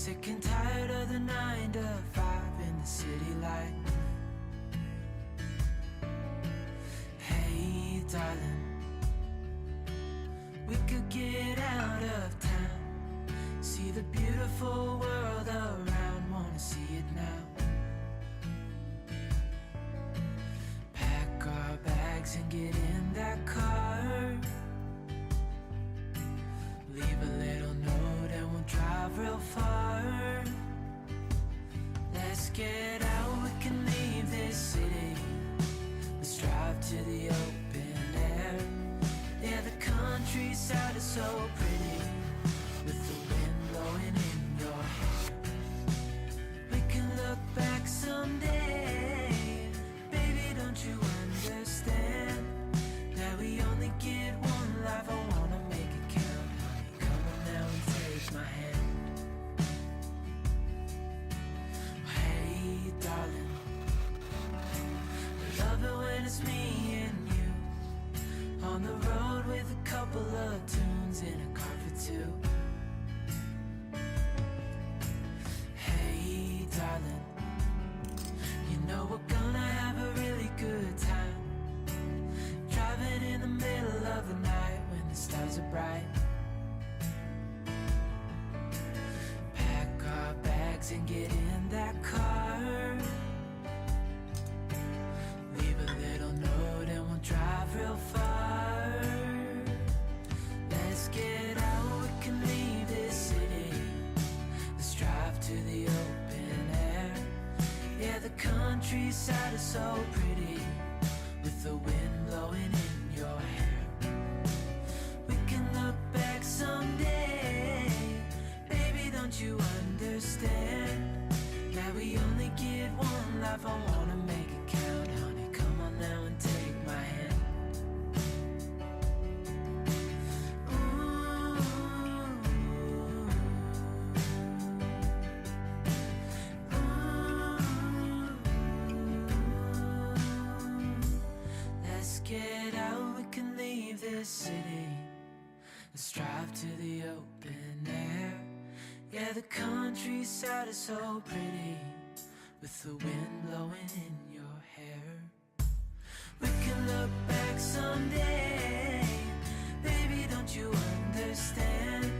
Sick and tired of the 9 to 5 in the city life. Hey darling, we could get out of town, see the beautiful world around, wanna see it now. Pack our bags and get in that car, leave a little note and we'll drive real far. Let's get out, we can leave this city. Let's drive to the open air. Yeah, the countryside is so pretty, with the wind blowing in your hair. We can look back someday. Baby, don't you understand that we only get one life? I wanna make it count, honey. Come on now and take my hand. Hey darling, I love it when it's me and you, on the road with a couple of tunes in a car for two. Hey darling, you know we're gonna have a really good time, driving in the middle of the night when the stars are bright. Pack our bags and get in that car, leave a little note and we'll drive real far. Let's get out, we can leave this city. Let's drive to the open air. Yeah, the countryside is so pretty, with the wind blowing in your hair. We can look back someday. Baby, don't you understand that we only get one life? I wanna make it count, honey. Come on now and take my hand. Let's get out, we can leave this city. Let's drive to the open air. Yeah, the countryside is so pretty, with the wind blowing in your hair. We can look back someday. Baby, don't you understand